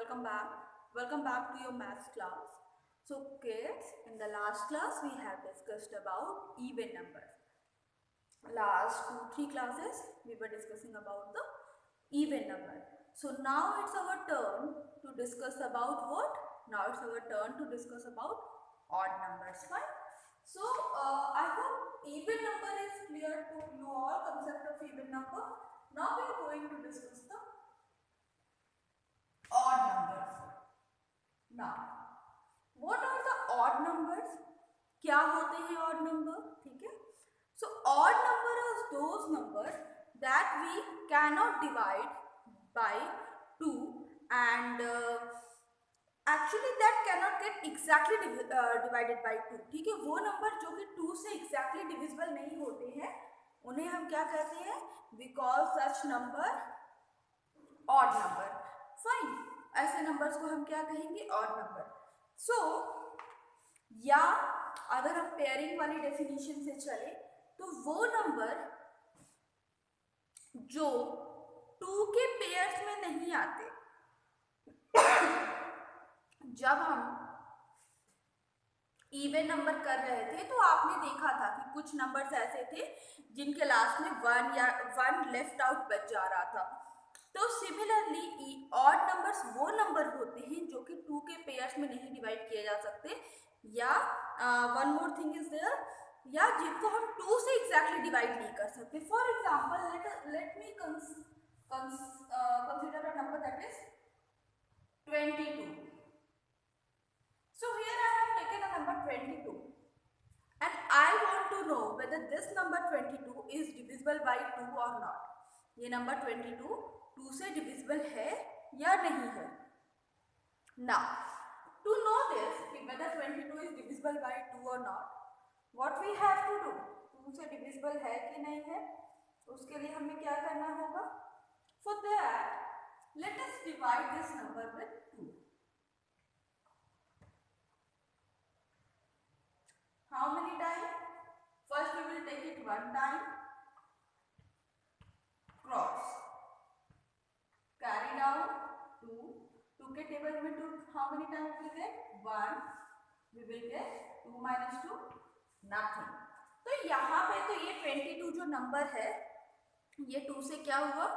welcome back. Welcome back to your maths class. So kids, in the last class we have discussed about even numbers. Last 2-3 classes we were discussing about the even number. So now it's our turn to discuss about what? Now it's our turn to discuss about odd numbers, fine? So I hope even number is clear to you all, concept of even number. Now we are going to discuss the odd numbers. Now, what are the odd numbers? क्या होते हैं odd number? ठीक है? So odd number are those numbers that we cannot divide by 2 and actually that cannot get exactly divided by 2. ठीक है? वो number जो कि 2 से exactly divisible नहीं होते हैं उन्हें हम क्या कहते हैं? We call such number odd number. Fine. ऐसे नंबर्स को हम क्या कहेंगे? Odd number. सो या अगर हम पेयरिंग वाली डेफिनेशन से चले तो वो नंबर जो 2 के पेयर्स में नहीं आते. जब हम इवन नंबर कर रहे थे तो आपने देखा था कि कुछ नंबर्स ऐसे थे जिनके लास्ट में 1 या 1 लेफ्ट आउट बच जा रहा था. तो सिमिलरली ऑड नंबर्स वो नंबर होते हैं जो कि 2 के पेयर्स में नहीं डिवाइड किए जा सकते या one more thing is there या जिनको हम 2 से एग्जैक्टली डिवाइड नहीं कर सकते. For example let me consider a number that is 22. So here I have taken a number 22 and I want to know whether this number 22 is divisible by 2 or not. ये number 22 2 से divisible है या नहीं है. Now, to know this whether 22 is divisible by 2 or not, what we have to do? 2 से divisible है कि नहीं है उसके लिए हमें क्या करना होगा? For that, let us divide this number with 2. How many times? First we will take it one time. Cross. Carry down 2. 2 के टेबल में 2 how many times we get? 1. We will get 2 minus 2 nothing. तो यहाँ पे तो ये 22 जो number है ये 2 से क्या हुआ?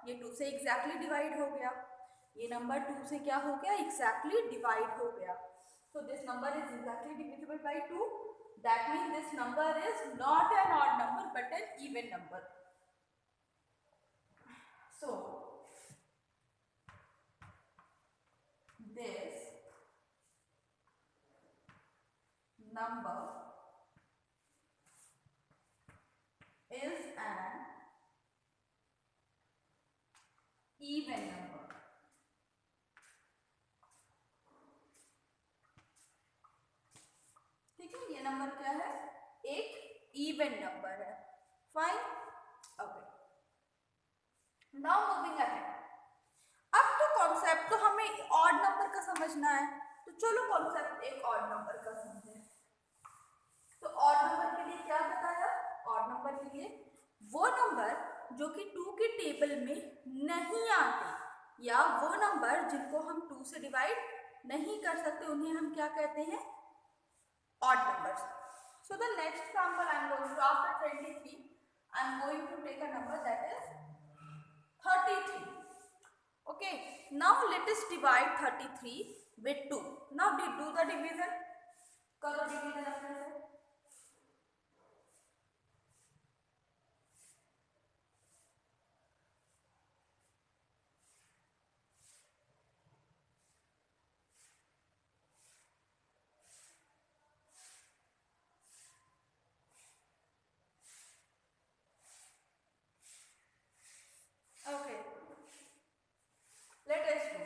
ये 2 से एग्जैक्टली डिवाइड हो गया. ये नंबर 2 से क्या हो गया? एग्जैक्टली डिवाइड हो गया. So this number is exactly divisible by 2. That means this number is not an odd number but an even number. So this number is an even number. ठीक है, ये नंबर क्या है? एक इवन नंबर है. Fine. Okay. Now moving ahead. अब तो concept तो हमें ऑड नंबर का समझना है तो चलो कॉन्सेप्ट एक ऑड नंबर का समझें. तो ऑड नंबर के लिए क्या बताया? ऑड नंबर के लिए वो नंबर जो कि 2 के टेबल में नहीं आते या वो नंबर जिनको हम 2 से डिवाइड नहीं कर सकते उन्हें हम क्या कहते हैं? odd numbers. So the next example I am going to, after 23 I am going to take a number that is 33. Okay, now let us divide 33 with 2. Now do the division. करो division अपने से. Okay, let us do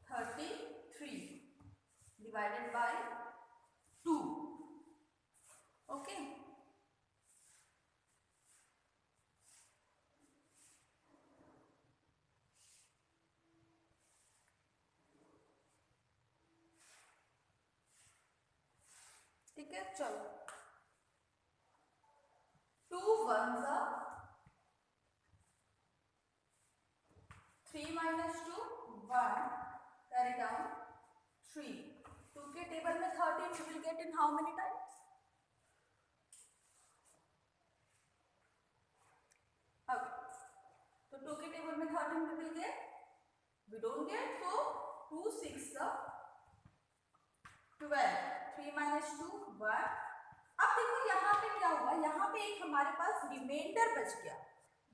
33 divided by 2. Okay, ठीक है. चलो 2 ones are table में 13 you will get in how many times? Okay. So 2 के table में 13 we will get, we don't get, so 2 6 12, 3 minus 2 1. अब देखो यहाँ पे क्या हुआ, यहाँ पे एक हमारे पास रिमाइंडर बच गया,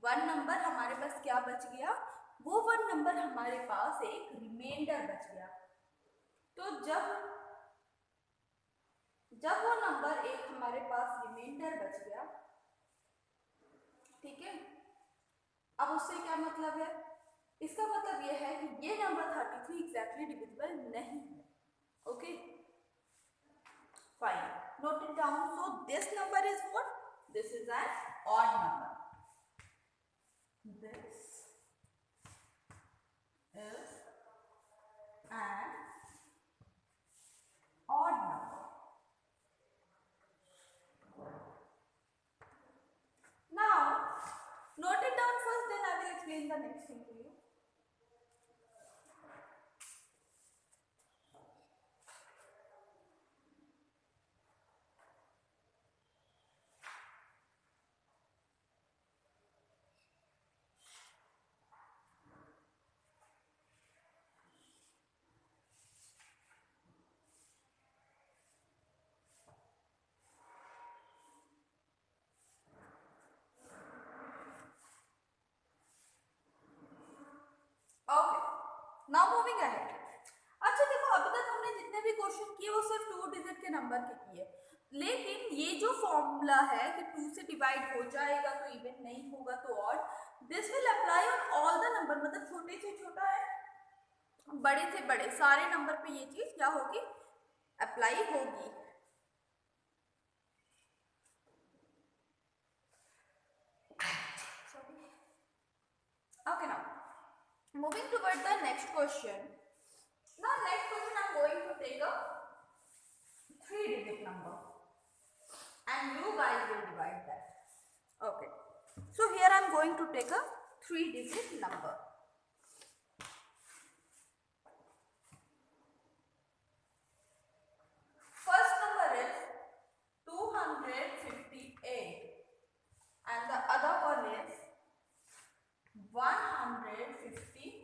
1 नंबर हमारे पास क्या बच गया, वो 1 नंबर हमारे पास एक रिमाइंडर बच गया। तो जब वो नंबर एक हमारे पास रिमाइंडर बच गया, ठीक है, अब उससे क्या मतलब है, इसका मतलब ये है कि ये नंबर 33 एग्जैक्टली डिविजिबल नहीं है। Okay fine, note it down. So this number is what, this is an odd number, this is an odd number. Now, note it down first, then I will explain the next thing to you. Now moving ahead. अच्छा देखो, अभी तक हमने जितने भी question किए वो सिर्फ 2 डिजिट के नंबर के किए, लेकिन ये जो फॉर्मूला है कि 2 से डिवाइड हो जाएगा तो इवन नहीं होगा तो odd, this will apply on all the number, मतलब छोटे से छोटा है बड़े से बड़े सारे नंबर पे ये चीज क्या होगी, अप्लाई होगी। Okay, now moving toward the next question. Now next question I'm going to take a 3-digit number and you guys will divide that. Okay, so here I'm going to take a 3-digit number. First number is 258 and the other one is 153.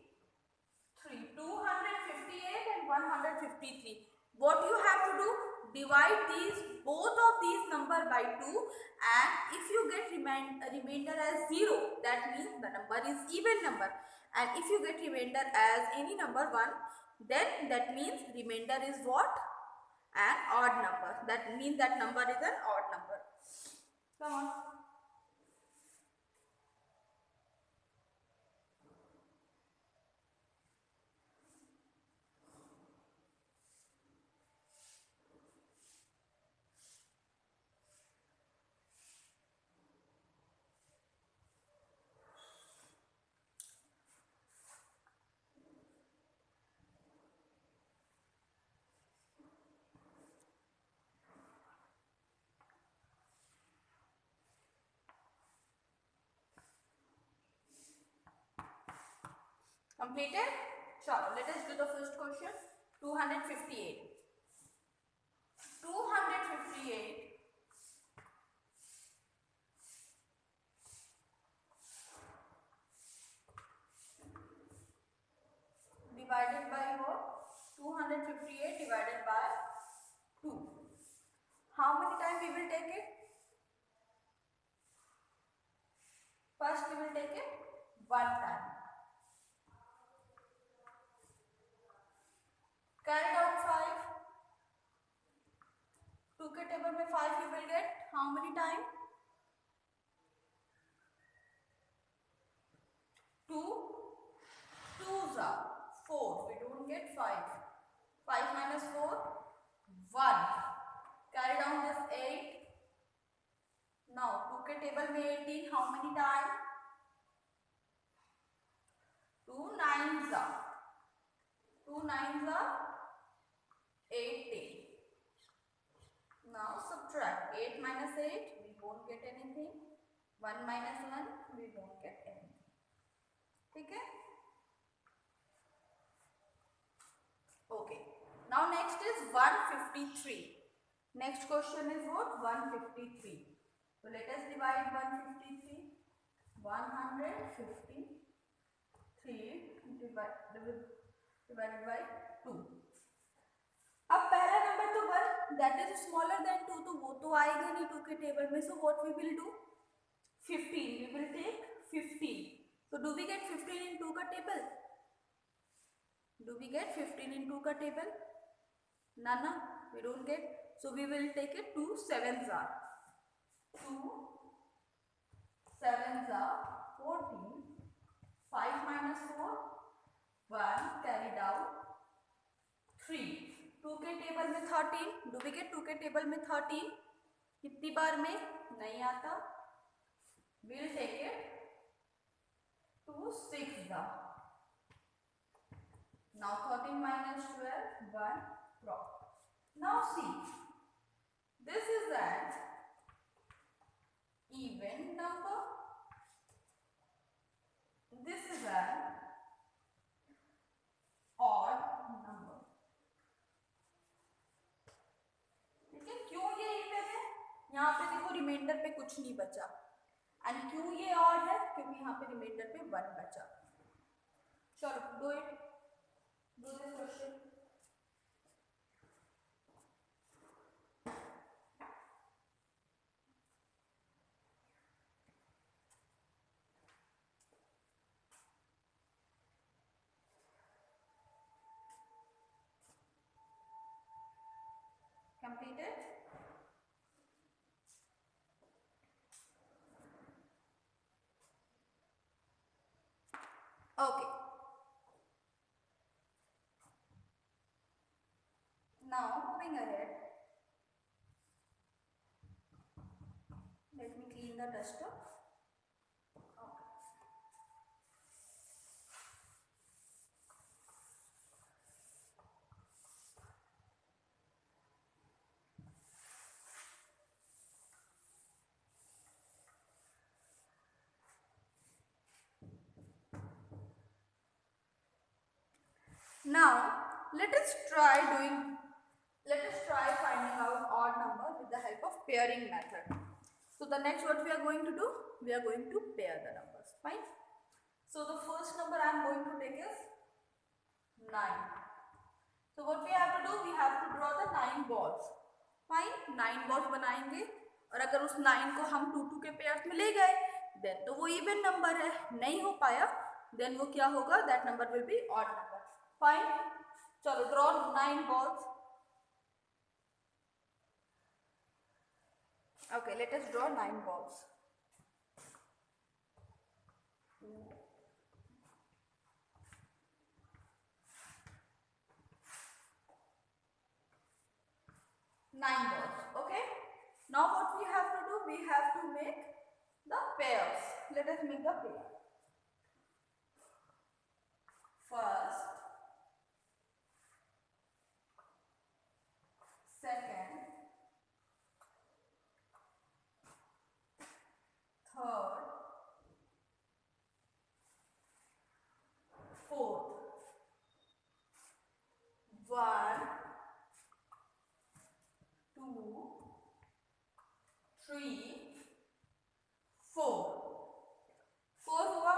258 and 153. What you have to do? Divide both of these number by 2, and if you get remainder as 0, that means the number is even number, and if you get remainder as any number 1, then that means remainder is what? An odd number. That means that number is an odd number. Come on. Completed? Sure. Let us do the first question. 258. 258 divided by what? 258 divided by 2. How many times we will take it? First we will take it 1 time. Carry down 5. 2 के table में 5 you will get how many time? 2 2s are 4. We don't get 5. 5 minus 4 1. Carry down this 8. Now 2 के table में 18 how many time? 2 9s are 18. Now subtract 8 minus 8, we won't get anything. 1 minus 1, we won't get anything. ठीक है? Okay. Now next is 153. Next question is what? 153. So let us divide 153. 153 divided by 2. अब पहला number तो 1 that is smaller than 2, तो वो तो आएगा नहीं 2 के टेबल में. So what we will do? 15. We will take 15. So do we get 15 in 2 का table? Do we get 15 in 2 का टेबल? ना, we don't get. So we will take it 2 sevens are 2 sevens are 14. 5 minus 4 1 carried out 3. 2 के table में 13. Do we get 2 के table में 13? कितनी बार में? नहीं आता. We'll take it to 6 the. Now 13 minus 12 1 drop. Now see, this is an even number. This is an odd number. ठीक है, क्यों ये इवन है? यहाँ पे देखो रिमाइंडर पे कुछ नहीं बचा. एंड क्यों ये ऑड है? क्योंकि यहाँ पे रिमाइंडर पे 1 बचा. चलो do it. Do this question. Completed. Okay. Now moving ahead. Let me clean the duster. Okay. Now let us try finding out odd number with the help of pairing method. So the next what we are going to do, we are going to pair the numbers. Fine. So the first number I am going to take is 9. So what we have to do, we have to draw the 9 balls. Fine. 9 balls बनाएंगे और अगर उस 9 को हम 2 के pairs में ले गए देन तो वो इवन नंबर है. नहीं हो पाया देन वो क्या होगा? That number will be odd number. Fine. चलो draw 9 balls. Okay, let us draw 9 balls. Nine balls. Okay. Now what we have to do? We have to make the pairs. Let us make the pair. First, second, third, fourth. 1, 2, 3, 4. 4 हुआ.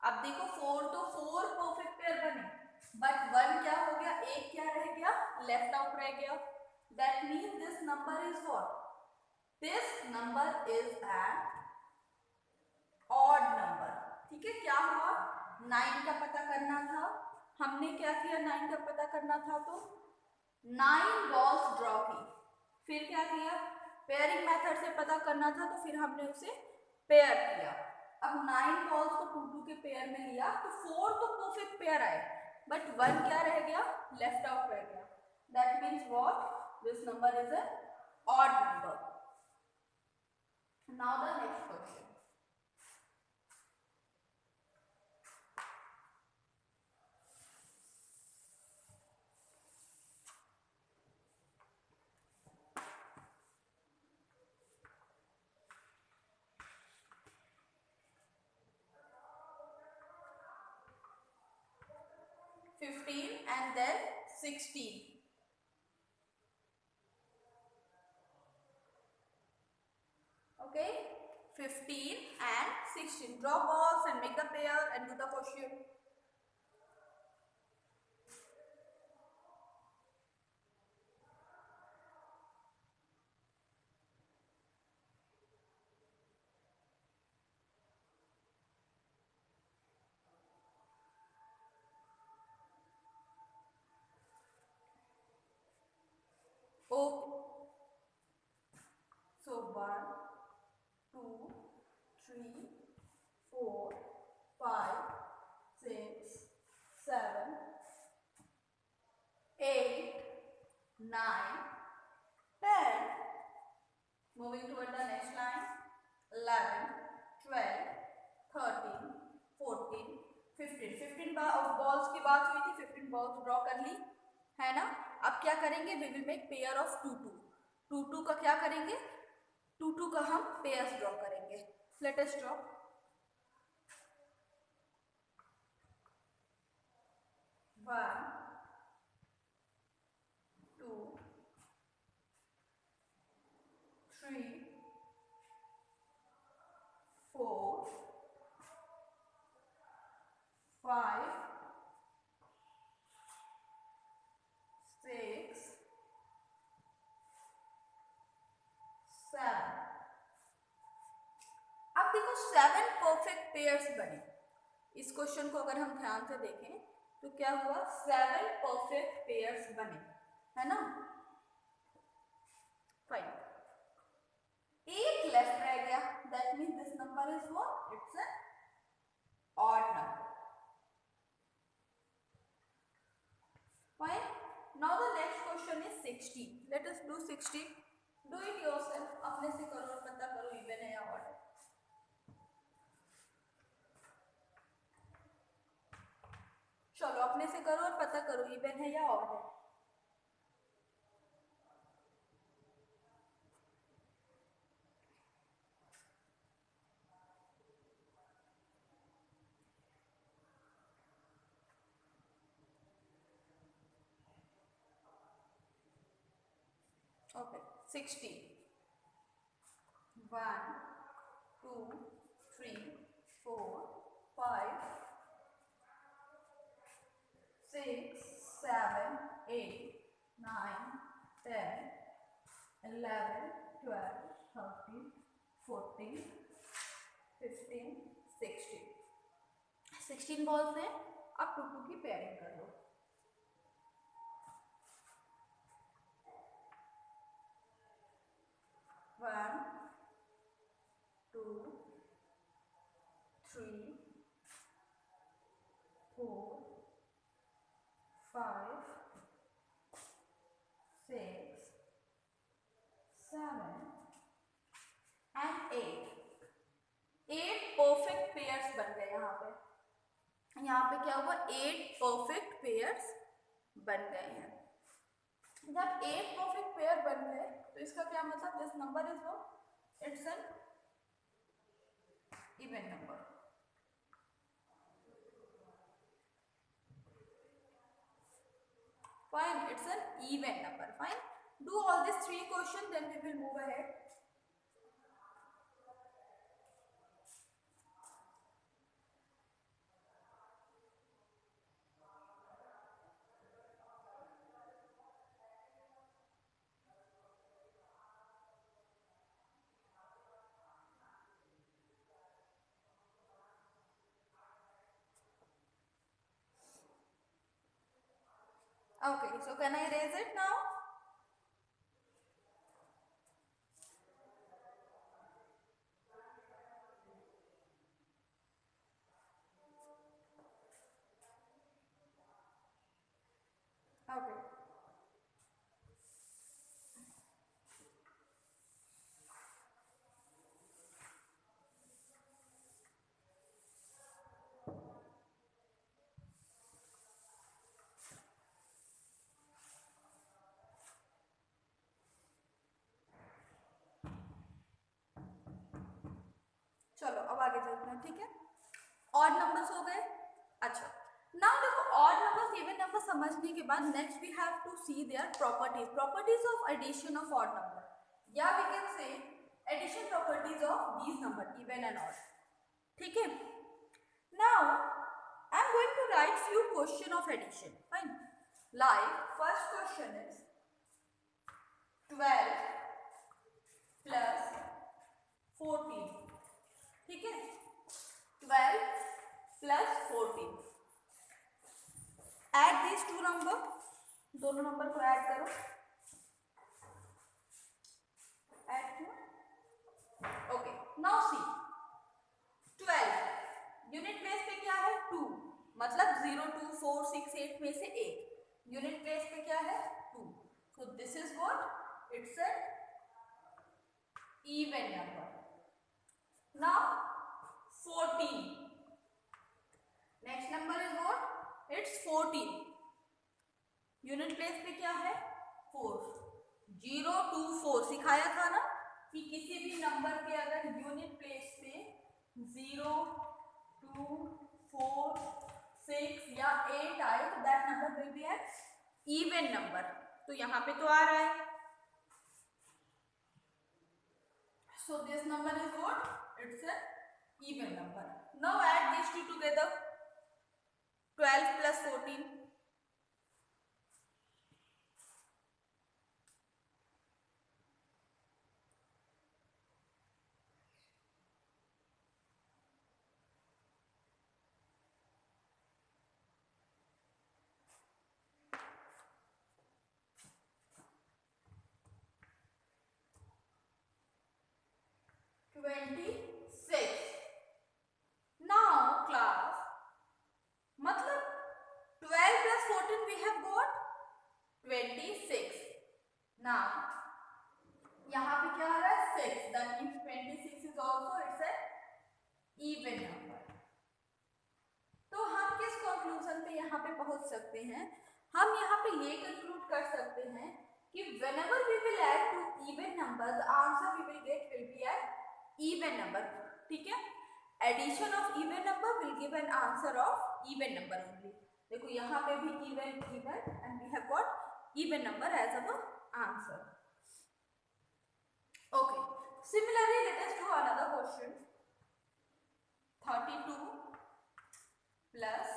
अब देखो 4 तो 4 perfect pair बने but 1 क्या हो गया? एक क्या रह गया? लेफ्ट आउट रह गया. That means this number is what? This number is an odd number. ठीक है. क्या हुआ? 9 का पता करना था. हमने क्या किया? 9 का पता करना था तो 9 बॉल्स ड्रॉ की. फिर क्या किया? पेयरिंग मेथड से पता करना था तो फिर हमने उसे पेयर किया. अब 9 बॉल्स को 2 के पेयर में लिया तो 4 तो परफेक्ट पेयर आए बट 1 क्या रह गया? लेफ्ट आउट रह गया. That means what? This number is an odd number. Now the next question. And then 16. 15 and 16. Draw balls and make the pair and do the question. Okay. So 1, 2, 3, 4, 5, 6, 7, 8, 9, 10. Moving toward the next line. 11, 12, 13, 14, 15. 15 balls की बात हुई थी, 15 balls draw कर ली है ना। अब क्या करेंगे, we will make pair of 2 2। 2 2 का क्या करेंगे, 2 2 का हम पेयर्स ड्रॉ करेंगे। Let us draw. 1, 2, 3, 4, 5, 6, 7। अब देखो 7 परफेक्ट पेयर्स बने। इस क्वेश्चन को अगर हम ध्यान से देखें तो क्या हुआ, 7 परफेक्ट पेयर्स बने, है ना। फाइन, एक लेफ्ट रह गया, that means this number is what, it's N odd number. Fine, now the next question is 60। Late us do 60। Do it yourself, अपने से करो और पता करो इवन है या ऑड है। चलो अपने से करो और पता करो इवन है या ऑड है। ओके, 60। 1, 2, 3, 4, 5, 6, 7, 8, 9, 10, 11, 12, 13, 14, 15, 16। 16 बॉल्स हैं। अब 2 2 की पेयरिंग कर लो। One, 2, 3, 4, 5, 6, 7 and 8। 8 परफेक्ट पेयर्स बन गए। यहाँ पे क्या हुआ, 8 परफेक्ट पेयर्स बन गए हैं। जब 8 परफेक्ट पेयर बन गए तो इसका क्या मतलब, this number is what, it's an even number. Fine, it's an even number. Fine. Do all these 3 questions, then we will move ahead. Okay, so can I erase it now? Okay. चलो अब आगे चलते हैं, ठीक है। Odd numbers हो गए। अच्छा, नाउ देखो ऑड नंबर्स इवन नंबर समझने के बाद next we have to see their properties. Properties of addition of odd number, या we can say addition properties of these number even and odd. ठीक है. Now I am going to write few question of addition. Fine. Like first question is 12 plus 14. ठीक है. 12 plus 14. Add these two number. दोनों number को add करो. Add किया. Okay. Now see 12 unit place पे क्या है 2, मतलब 0 2 4 6 8 में से 1 यूनिट प्लेस पे क्या है 2. So this is what it's an even number. Now 14 next number is what it's 14 unit place पे क्या है 4. 0 2 4 सिखाया था ना कि किसी भी नंबर के अगर यूनिट प्लेस पे 0 2 4 6 या 8 आए तो that number will be an even number. तो यहाँ पे तो आ रहा है. So this number is what it's an even number. Now add this to together 12 plus 14. Now class मतलब 12 plus 14 we have got 26. Now यहाँ पे क्या आ रहा है 6. That means 26 is also it's a even number. तो हम किस कंक्लूजन पे यहाँ पे पहुंच सकते हैं. हम यहाँ पे ये कंक्लूड कर सकते हैं कि whenever we will add two even number the answer we will get will be an even number. ठीक है. Addition of even number will give an answer of even number only. देखो यहाँ पे भी even even and we have got even number as our answer. Okay. Similarly let us do another question. 32 plus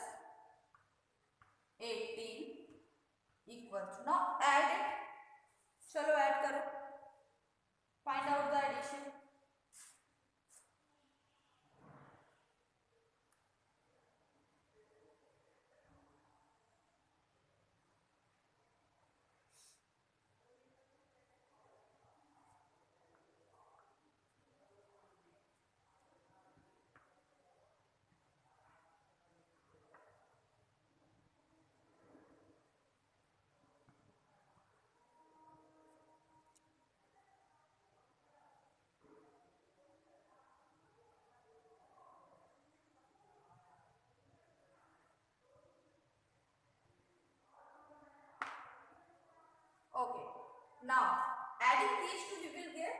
18 equals. Now add it. चलो add करो. Find out the addition. Okay. Now adding these two we will get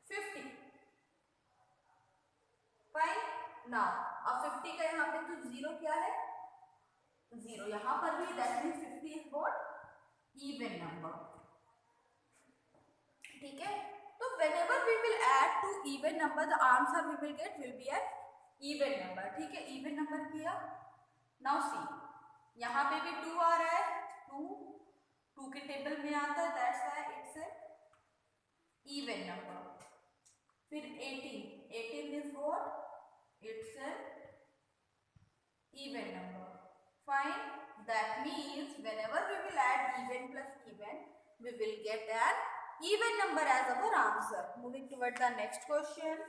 50. Fine. Now अब 50 का यहाँ पे तो 0 क्या है 0. यहाँ पर भी that means 50 is what even number. ठीक है. तो whenever we will add to even number the answer we will get will be an even number. ठीक है. even number किया. Now see यहाँ पे भी 2 आ रहा है. 2 के टेबल में आता है. That's why it's a even number. फिर 18 is what it's a even number. Fine. That means whenever we will add even plus even we will get an even number as our answer. Moving towards the next question.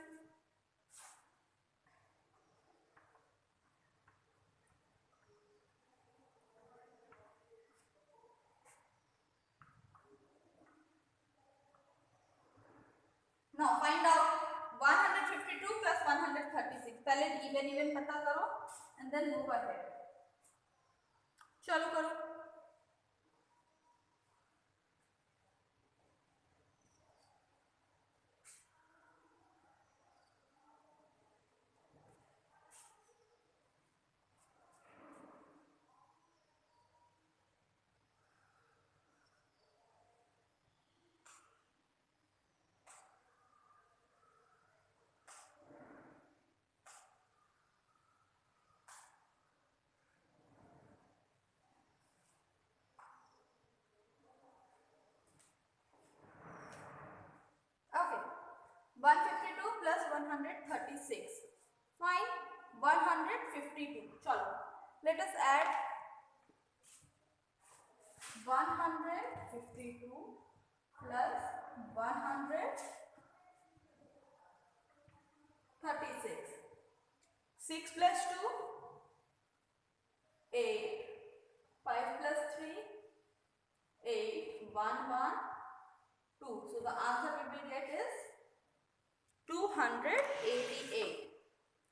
Now find out 152 plus 136. पहले even पता करो and then move ahead. चलो करो. 36. Fine. 152. चलो, let us add 152 plus 136. 6 plus 2, 8. 5 plus 3, 8. 1, 1, 2. So the answer we will get is 288.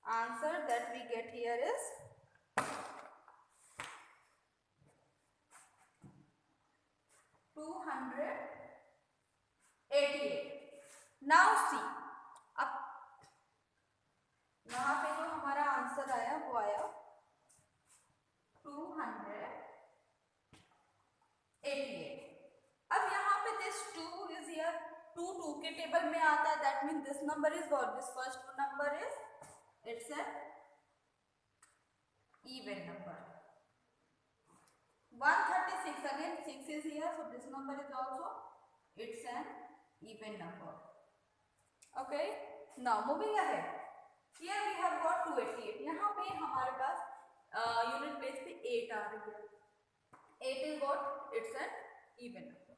Answer that we get here is 288. Now see, अब यहाँ पे जो हमारा आंसर आया वो आया 288. अब यहाँ पे this 2 is here, 2 के टेबल में आता है, that means this number is what? This first number is, it's an even number. 136, again 6 is here, so this number is also, it's an even number. Okay, now moving ahead, here we have got 288. यहाँ पे हमारे पास unit place पे 8 आ रही है. 8 is what? It's an even number.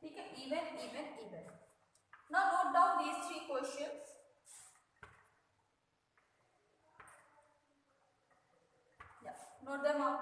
ठीक है, even, even, even. Now note down these 3 questions. Yeah, note them out.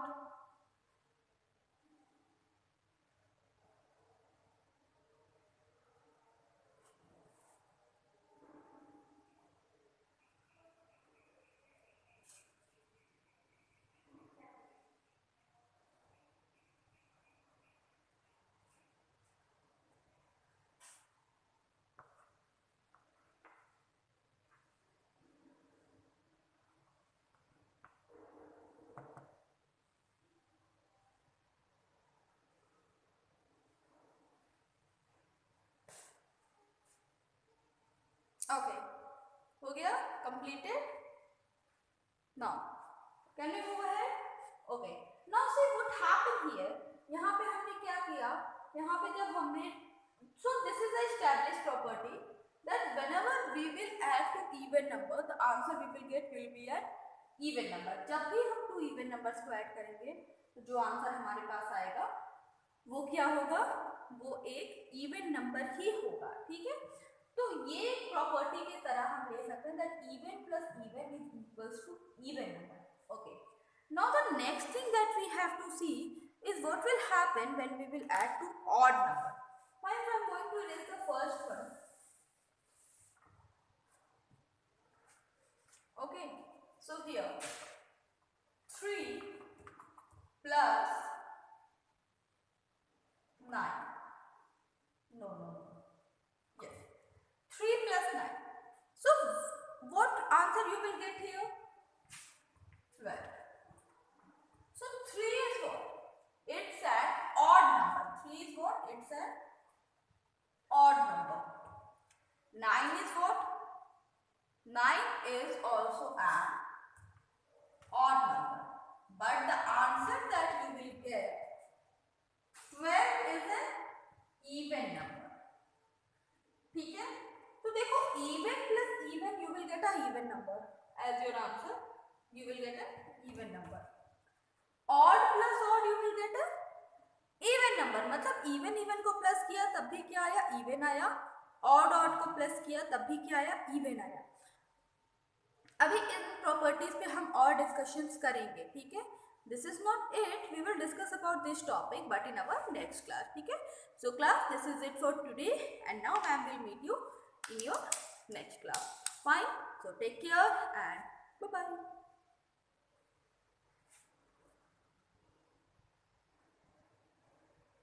Okay, हो गया, completed. Now can we move ahead? Okay, now see what happened here. यहाँ पे हमने क्या किया, यहाँ पे जब हमने, so this is a established property that whenever we will add to even number, the answer we will get will be an even number. जब भी हम 2 even numbers को ऐड करेंगे तो जो आंसर हमारे पास आएगा वो क्या होगा, वो एक even number ही होगा. ठीक है, तो ये प्रॉपर्टी की तरह हम ले सकते हैं that even plus even is equals to even number. Okay, now the next thing that we have to see is what will happen when we will add to odd number. Fine, I'm going to erase the first one. Okay, so here 3 plus 9. No. Yes. 3 plus 9. So what answer you will get here? 12. So 3 is what? It's an odd number. 3 is what? It's an odd number. 9 is what? 9 is also an odd number. But the answer that you will get 12 is an even number. ठीक है, तो देखो even plus even you will get a even number as your answer. You will get an even number. Odd plus odd you will get a even number. मतलब even को plus किया तब भी क्या आया, even आया. odd को plus किया तब भी क्या आया, even आया. अभी इन प्रॉपर्टीज पे हम और डिस्कशंस करेंगे. ठीक है, this is not it, we will discuss about this topic but in our next class. ठीक है, so class, this is it for today and now ma'am will meet you in your next class. Fine, so take care and bye bye.